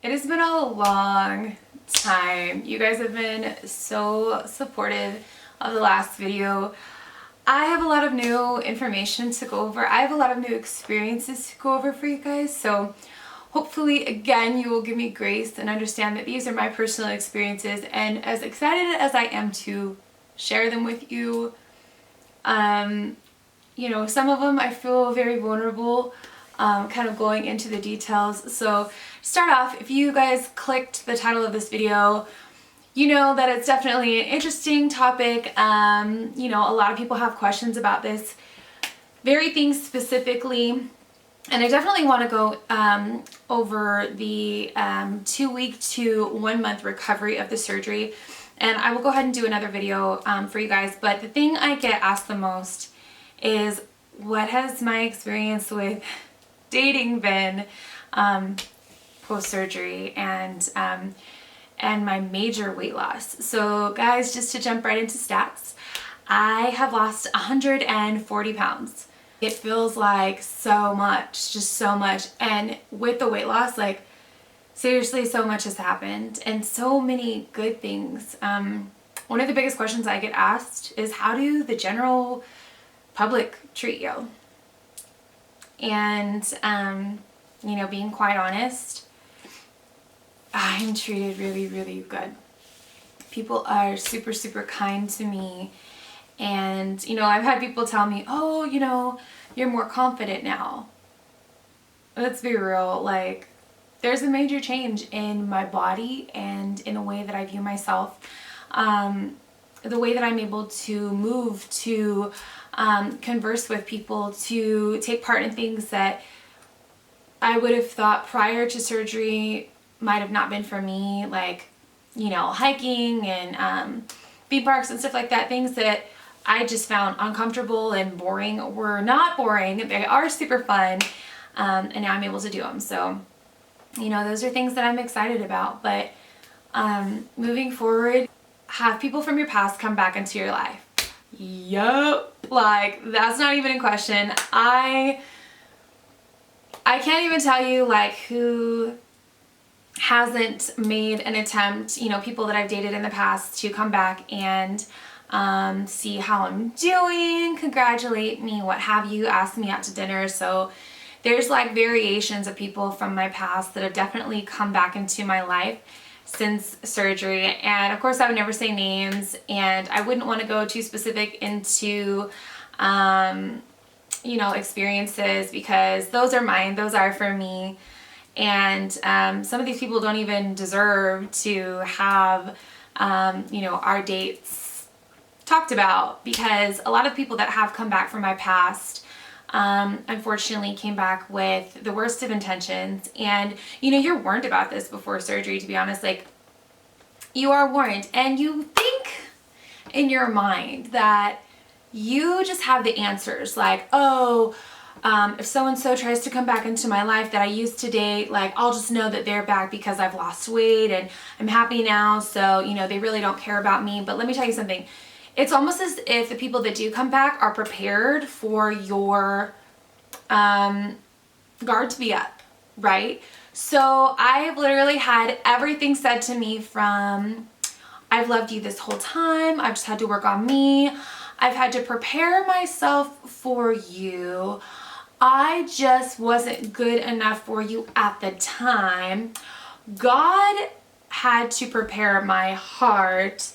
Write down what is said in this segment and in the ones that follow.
It has been a long time. You guys have been so supportive of the last video. I have a lot of new information to go over. I have a lot of new experiences to go over for you guys. So hopefully, again, you will give me grace and understand that these are my personal experiences. And as excited as I am to share them with you, you know, some of them I feel very vulnerable, kind of going into the details. So start off, if you guys clicked the title of this video, you know that it's definitely an interesting topic. You know, a lot of people have questions about this very thing specifically. And I definitely want to go over the 2-week to 1-month recovery of the surgery. And I will go ahead and do another video for you guys. But the thing I get asked the most is, what has my experience with dating been post-surgery and my major weight loss. So guys, just to jump right into stats, I have lost 140 pounds. It feels like so much, just so much. And with the weight loss, like seriously, so much has happened and so many good things. One of the biggest questions I get asked is, how do the general public treat you? And, you know, being quite honest, I'm treated really, really good. People are super, super kind to me. And, you know, I've had people tell me, oh, you know, you're more confident now. Let's be real, like, there's a major change in my body and in the way that I view myself. The way that I'm able to move, to converse with people, to take part in things that I would have thought prior to surgery might have not been for me, like, you know, hiking and theme parks and stuff like that. Things that I just found uncomfortable and boring were not boring. They are super fun, and now I'm able to do them. So, you know, those are things that I'm excited about. But moving forward, have people from your past come back into your life. Yup. Like, that's not even in question. I can't even tell you, like, who hasn't made an attempt, you know, people that I've dated in the past, to come back and see how I'm doing, congratulate me, what have you, ask me out to dinner. So there's like variations of people from my past that have definitely come back into my life since surgery. And of course I would never say names, and I wouldn't want to go too specific into you know, experiences, because those are mine, those are for me. And some of these people don't even deserve to have you know, our dates talked about, because a lot of people that have come back from my past unfortunately came back with the worst of intentions. And you know, you're warned about this before surgery, to be honest. Like, you are warned, and you think in your mind that you just have the answers, like, oh, if so-and-so tries to come back into my life that I used to date, like, I'll just know that they're back because I've lost weight and I'm happy now, so, you know, they really don't care about me. But let me tell you something. It's almost as if the people that do come back are prepared for your guard to be up, right? So I've literally had everything said to me from, I've loved you this whole time, I've just had to work on me, I've had to prepare myself for you, I just wasn't good enough for you at the time, God had to prepare my heart,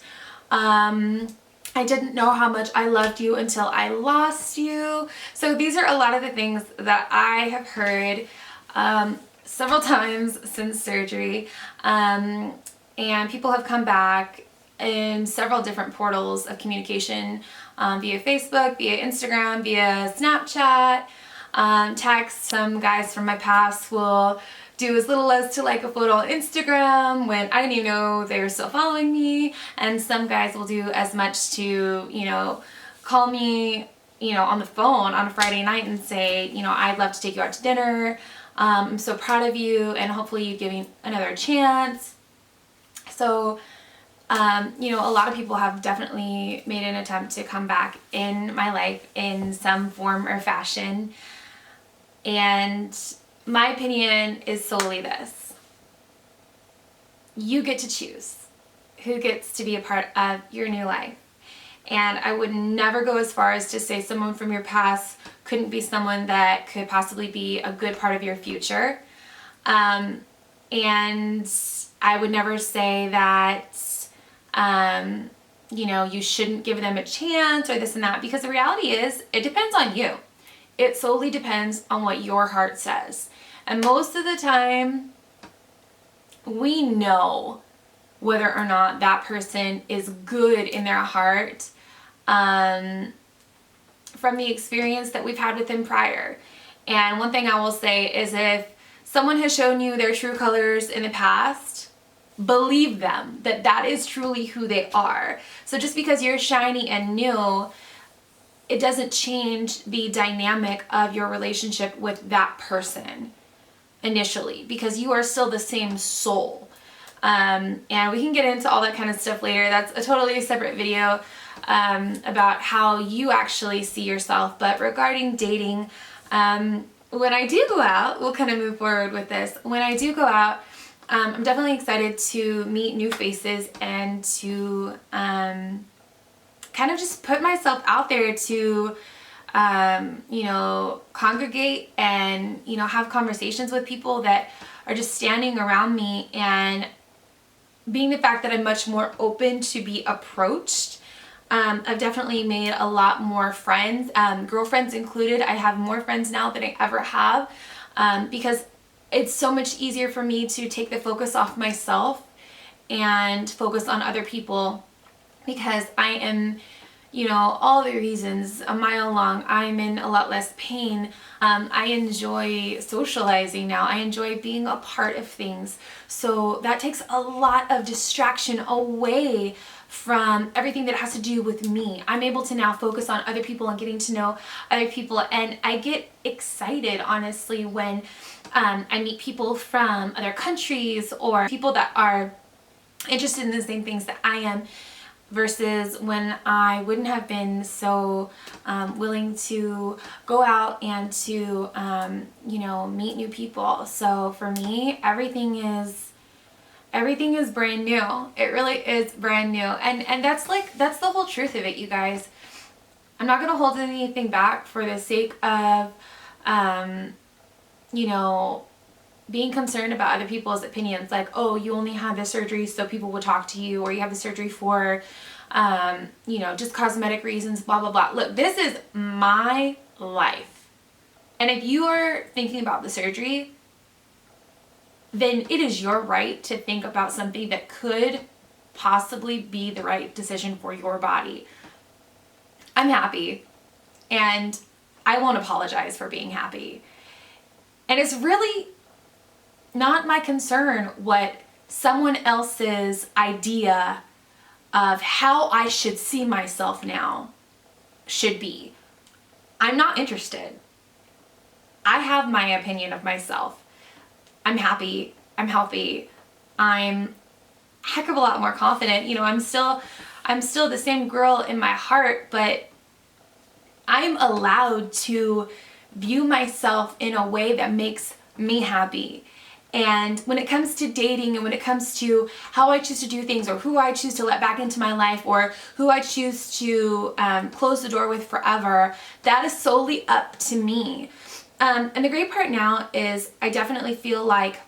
I didn't know how much I loved you until I lost you. So these are a lot of the things that I have heard several times since surgery, and people have come back in several different portals of communication, via Facebook, via Instagram, via Snapchat, text. Some guys from my past will do as little as to like a photo on Instagram when I didn't even know they were still following me, and some guys will do as much to, you know, call me, you know, on the phone on a Friday night and say, you know, I'd love to take you out to dinner, I'm so proud of you, and hopefully you give me another chance. So you know, a lot of people have definitely made an attempt to come back in my life in some form or fashion, and my opinion is solely this: you get to choose who gets to be a part of your new life. And I would never go as far as to say someone from your past couldn't be someone that could possibly be a good part of your future. And I would never say that, you shouldn't give them a chance or this and that, because the reality is it depends on you. It solely depends on what your heart says. And most of the time, we know whether or not that person is good in their heart from the experience that we've had with them prior. And one thing I will say is, if someone has shown you their true colors in the past, believe them that that is truly who they are. So just because you're shiny and new, it doesn't change the dynamic of your relationship with that person initially, because you are still the same soul. And we can get into all that kind of stuff later. That's a totally separate video about how you actually see yourself. But regarding dating, when I do go out, we'll kind of move forward with this. When I do go out, I'm definitely excited to meet new faces and to kind of just put myself out there to congregate and, have conversations with people that are just standing around me, and being the fact that I'm much more open to be approached. I've definitely made a lot more friends, girlfriends included. I have more friends now than I ever have, because it's so much easier for me to take the focus off myself and focus on other people, because I am, all the reasons a mile long. I'm in a lot less pain. I enjoy socializing now. I enjoy being a part of things. So that takes a lot of distraction away from everything that has to do with me. I'm able to now focus on other people and getting to know other people. And I get excited, honestly, when I meet people from other countries or people that are interested in the same things that I am, versus when I wouldn't have been so willing to go out and to, meet new people. So for me, everything is brand new. It really is brand new. And that's the whole truth of it, you guys. I'm not going to hold anything back for the sake of, being concerned about other people's opinions. Like, oh, you only had the surgery so people will talk to you, or you have the surgery for, just cosmetic reasons, blah, blah, blah. Look, this is my life. And if you are thinking about the surgery, then it is your right to think about something that could possibly be the right decision for your body. I'm happy, and I won't apologize for being happy. And it's really not my concern what someone else's idea of how I should see myself now should be. I'm not interested. I have my opinion of myself. I'm happy. I'm healthy. I'm a heck of a lot more confident. I'm still the same girl in my heart, but I'm allowed to view myself in a way that makes me happy. And when it comes to dating, and when it comes to how I choose to do things, or who I choose to let back into my life, or who I choose to close the door with forever, that is solely up to me. And the great part now is I definitely feel like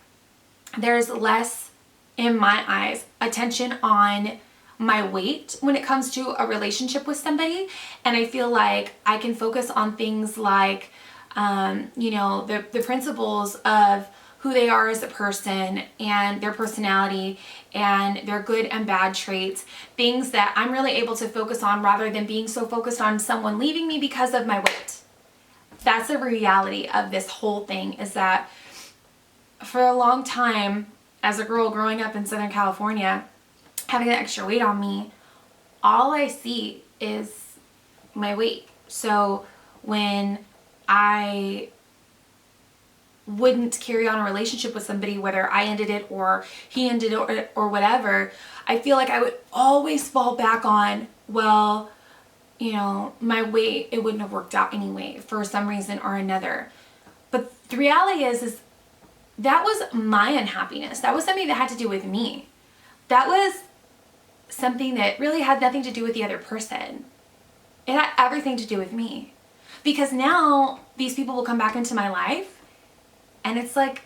there's less, in my eyes, attention on my weight when it comes to a relationship with somebody. And I feel like I can focus on things like, the principles of who they are as a person, and their personality, and their good and bad traits, things that I'm really able to focus on, rather than being so focused on someone leaving me because of my weight. That's the reality of this whole thing, is that for a long time, as a girl growing up in Southern California, having that extra weight on me, all I see is my weight. So when I wouldn't carry on a relationship with somebody, whether I ended it or he ended it or whatever, I feel like I would always fall back on, well, my weight, it wouldn't have worked out anyway for some reason or another. But the reality is that was my unhappiness. That was something that had to do with me. that was something that really had nothing to do with the other person. It had everything to do with me. Because now these people will come back into my life and it's like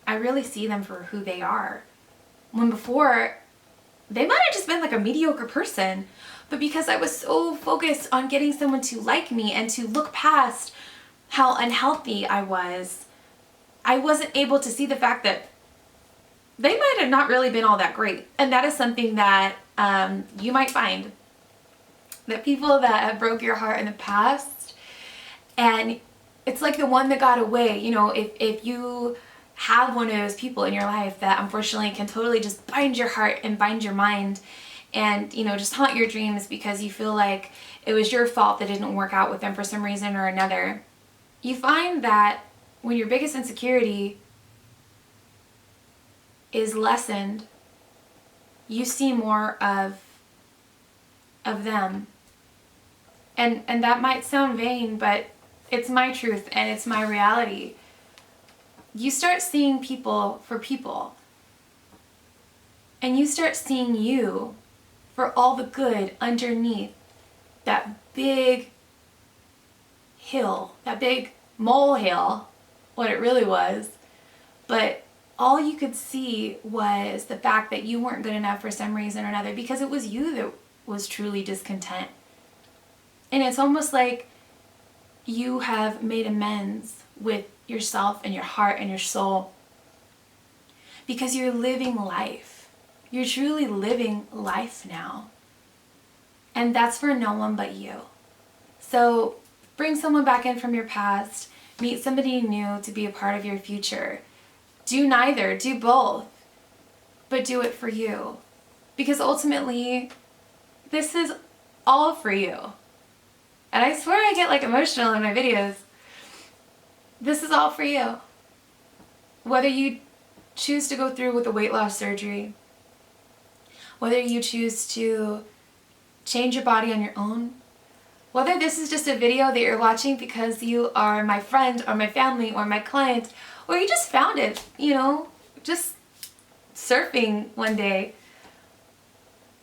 I really see them for who they are. When before, they might have just been like a mediocre person, but because I was so focused on getting someone to like me and to look past how unhealthy I wasn't able to see the fact that they might have not really been all that great. And that is something that you might find, that people that have broke your heart in the past, and it's like the one that got away. You know, if you have one of those people in your life that unfortunately can totally just bind your heart and bind your mind and, you know, just haunt your dreams because you feel like it was your fault that didn't work out with them for some reason or another, you find that when your biggest insecurity is lessened, you see more of them. And that might sound vain, but it's my truth and it's my reality. You start seeing people for people. And you start seeing you for all the good underneath that big hill, that big molehill, what it really was. But all you could see was the fact that you weren't good enough for some reason or another, because it was you that was truly discontent. And it's almost like you have made amends with yourself and your heart and your soul because you're living life. You're truly living life now. And that's for no one but you. So bring someone back in from your past, meet somebody new to be a part of your future. Do neither, do both, but do it for you. Because ultimately, this is all for you. And I swear I get like emotional in my videos. This is all for you. Whether you choose to go through with a weight loss surgery, whether you choose to change your body on your own, whether this is just a video that you're watching because you are my friend or my family or my client, or you just found it, you know, just surfing one day,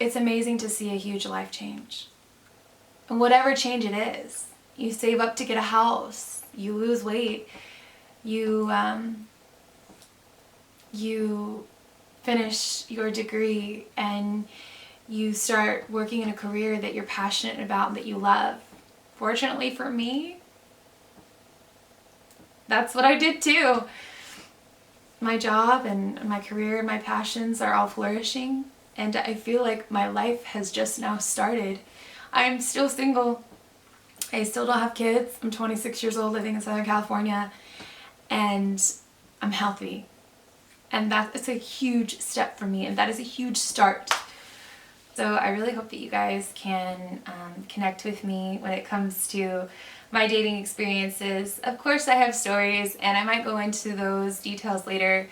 it's amazing to see a huge life change. And whatever change it is, you save up to get a house, you lose weight, you finish your degree, and you start working in a career that you're passionate about and that you love. Fortunately for me, that's what I did too. My job and my career and my passions are all flourishing, and I feel like my life has just now started. I'm still single. I still don't have kids. I'm 26 years old living in Southern California, and I'm healthy. And that is a huge step for me, and that is a huge start. So I really hope that you guys can connect with me when it comes to my dating experiences. Of course, I have stories, and I might go into those details later.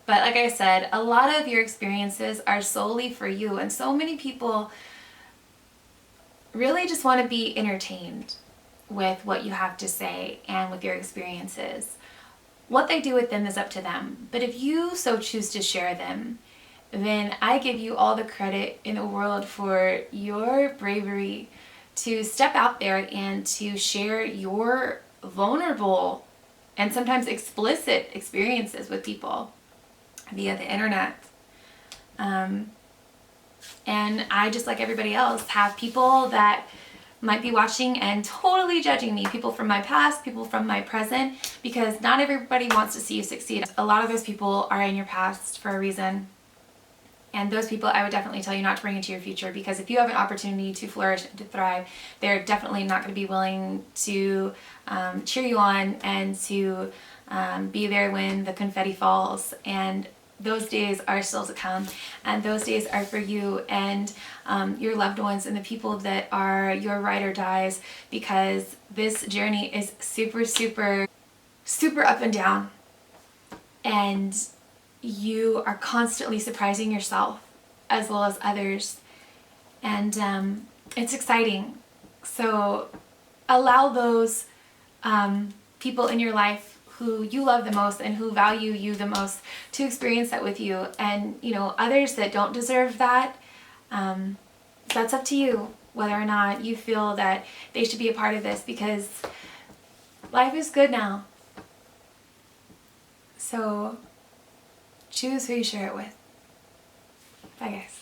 But like I said, a lot of your experiences are solely for you, and so many people really just want to be entertained with what you have to say and with your experiences. What they do with them is up to them. But if you so choose to share them, then I give you all the credit in the world for your bravery to step out there and to share your vulnerable and sometimes explicit experiences with people via the internet. And I, just like everybody else, have people that might be watching and totally judging me, people from my past, people from my present, because not everybody wants to see you succeed. A lot of those people are in your past for a reason. And those people, I would definitely tell you not to bring into your future, because if you have an opportunity to flourish and to thrive, they're definitely not going to be willing to cheer you on and to be there when the confetti falls. And those days are still to come, and those days are for you and your loved ones and the people that are your ride or dies, because this journey is super, super, super up and down. And you are constantly surprising yourself as well as others, and it's exciting. So allow those people in your life who you love the most and who value you the most to experience that with you. And, you know, others that don't deserve that, that's up to you, whether or not you feel that they should be a part of this, because life is good now. So choose who you share it with. Bye, guys.